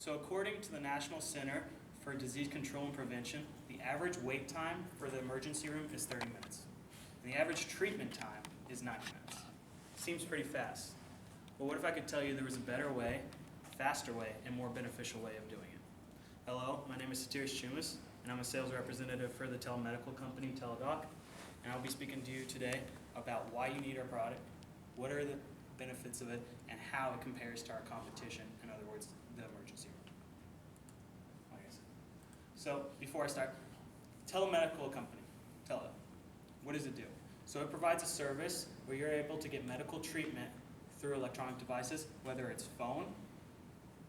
So according to the National Center for Disease Control and Prevention, the average wait time for the emergency room is 30 minutes. And the average treatment time is 90 minutes. Seems pretty fast. But what if I could tell you there was a better way, faster way, and more beneficial way of doing it? Hello, my name is Sotiris, and I'm a sales representative for the telemedical company Teladoc. And I'll be speaking to you today about why you need our product, what are the benefits of it, and how it compares to our competition, in other words, the emergency room. Like I said. So before I start, telemedical company, Teladoc, what does it do? So it provides a service where you're able to get medical treatment through electronic devices, whether it's phone,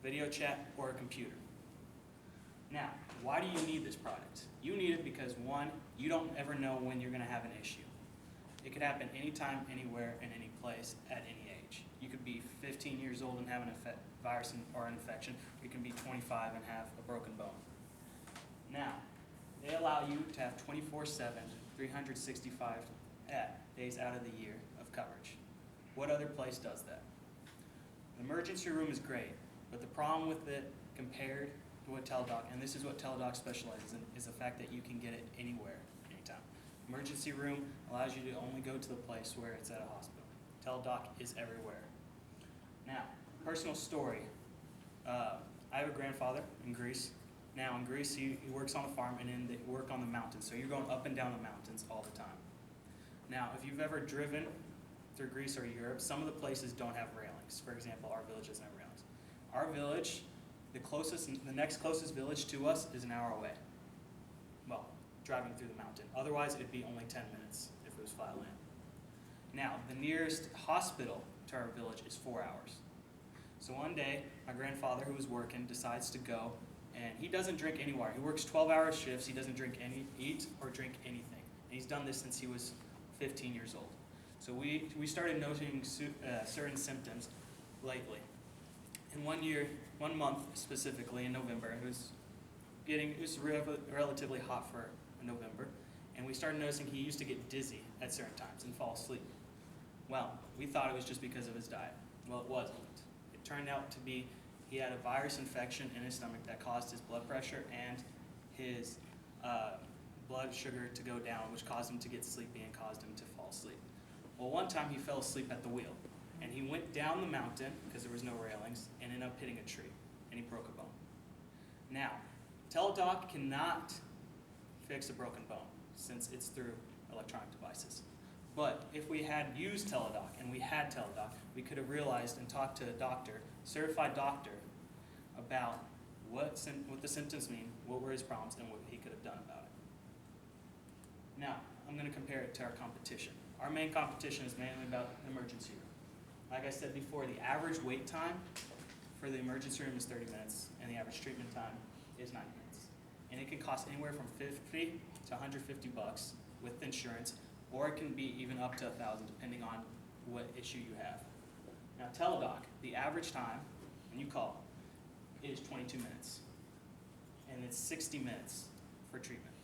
video chat, or a computer. Now, why do you need this product? You need it because, one, you don't ever know when you're going to have an issue. It could happen anytime, anywhere, in any place, at any age. You could be 15 years old and have an virus or an infection. You can be 25 and have a broken bone. Now, they allow you to have 24/7, 365 days out of the year of coverage. What other place does that? The emergency room is great, but the problem with it compared to what Teladoc, and this is what Teladoc specializes in, is the fact that you can get it anywhere, anytime. Emergency room allows you to only go to the place where it's at a hospital. Teladoc is everywhere. Now, personal story. I have a grandfather in Greece. Now in Greece, he works on a farm and then they work on the mountains. So you're going up and down the mountains all the time. Now, if you've ever driven through Greece or Europe, some of the places don't have railings. For example, our village doesn't have railings. Our village, the next closest village to us is an hour away. Well, driving through the mountain. Otherwise, it'd be only 10 minutes if it was flat land. Now, the nearest hospital to our village is 4 hours. So one day, my grandfather, who was working, decides to go, and he doesn't drink any water. He works 12-hour shifts. He doesn't eat or drink anything. And he's done this since he was 15 years old. So we started noticing certain symptoms lately. And one month specifically, in November, it was relatively hot for November, and we started noticing he used to get dizzy at certain times and fall asleep. Well, we thought it was just because of his diet. Well, it wasn't. It turned out to be he had a virus infection in his stomach that caused his blood pressure and his blood sugar to go down, which caused him to get sleepy and caused him to fall asleep. Well, one time he fell asleep at the wheel, and he went down the mountain, because there was no railings, and ended up hitting a tree, and he broke a bone. Now, Teladoc cannot fix a broken bone, since it's through electronic devices. But if we had used Teladoc, and we had Teladoc, we could have realized and talked to a doctor, certified doctor, about what the symptoms mean, what were his problems, and what he could have done about it. Now, I'm going to compare it to our competition. Our main competition is mainly about the emergency room. Like I said before, the average wait time for the emergency room is 30 minutes, and the average treatment time is 90 minutes. And it can cost anywhere from $50 to $150 with insurance, or it can be even up to $1,000 depending on what issue you have. Now, Teladoc, the average time when you call is 22 minutes, and it's 60 minutes for treatment.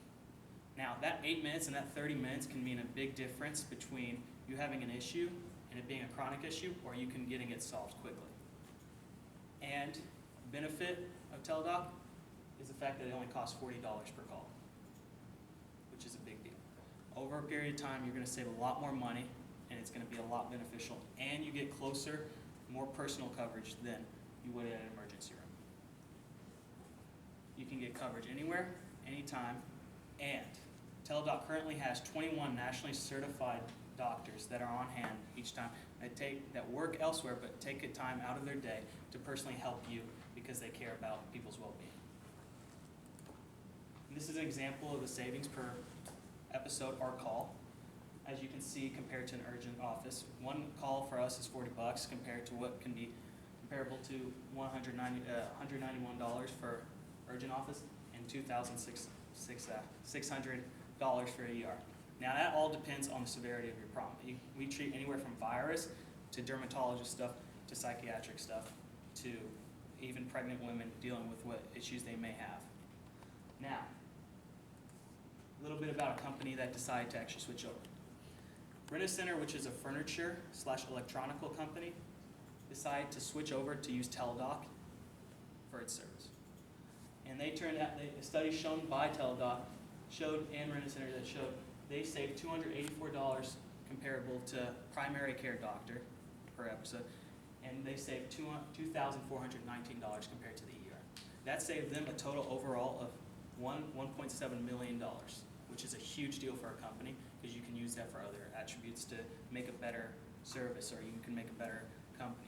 Now, that 8 minutes and that 30 minutes can mean a big difference between you having an issue and it being a chronic issue, or you can getting it solved quickly. And the benefit of Teladoc is the fact that it only costs $40 per call, which is a big deal. Over a period of time, you're going to save a lot more money, and it's going to be a lot beneficial, and you get closer, more personal coverage than you would at an emergency room. You can get coverage anywhere, anytime, and Teladoc currently has 21 nationally certified doctors that are on hand each time that work elsewhere but take a time out of their day to personally help you because they care about people's well-being. This is an example of the savings per episode or call. As you can see, compared to an urgent office, one call for us is $40 compared to what can be comparable to $191 for urgent office and $2,600 for ER. Now that all depends on the severity of your problem. We treat anywhere from virus to dermatologist stuff to psychiatric stuff to even pregnant women dealing with what issues they may have. Now, a little bit about a company that decided to actually switch over. Rent-A-Center, which is a furniture/electronical company, decided to switch over to use Teladoc for for its service. And they turned out, a study shown by Teladoc showed, and Rena-Center that showed, they saved $284 comparable to primary care doctor per episode, and they saved $2,419 compared to the ER. That saved them a total overall of $1.7 million, which is a huge deal for a company because you can use that for other attributes to make a better service, or you can make a better company.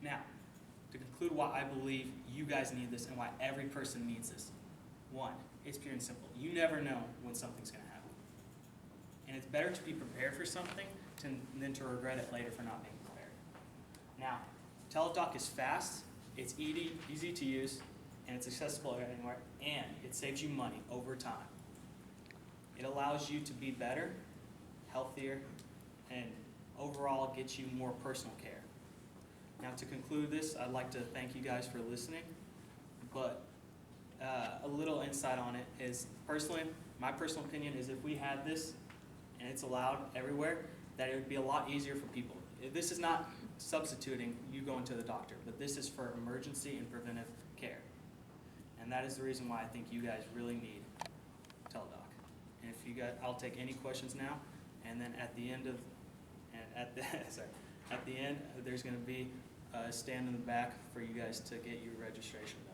Now, to conclude why I believe you guys need this and why every person needs this. One, it's pure and simple. You never know when something's going to happen. And it's better to be prepared for something than to regret it later for not being prepared. Now, Teladoc is fast, it's easy to use, and it's accessible anywhere, and it saves you money over time. It allows you to be better, healthier, and overall gets you more personal care. Now, to conclude this, I'd like to thank you guys for listening, but a little insight on it is, personally, my personal opinion is if we had this and it's allowed everywhere, that it would be a lot easier for people. This is not substituting you going to the doctor, but this is for emergency and preventive care. And that is the reason why I think you guys really need Teladoc. And if you guys, I'll take any questions now, and then at the end there's going to be a stand in the back for you guys to get your registration back.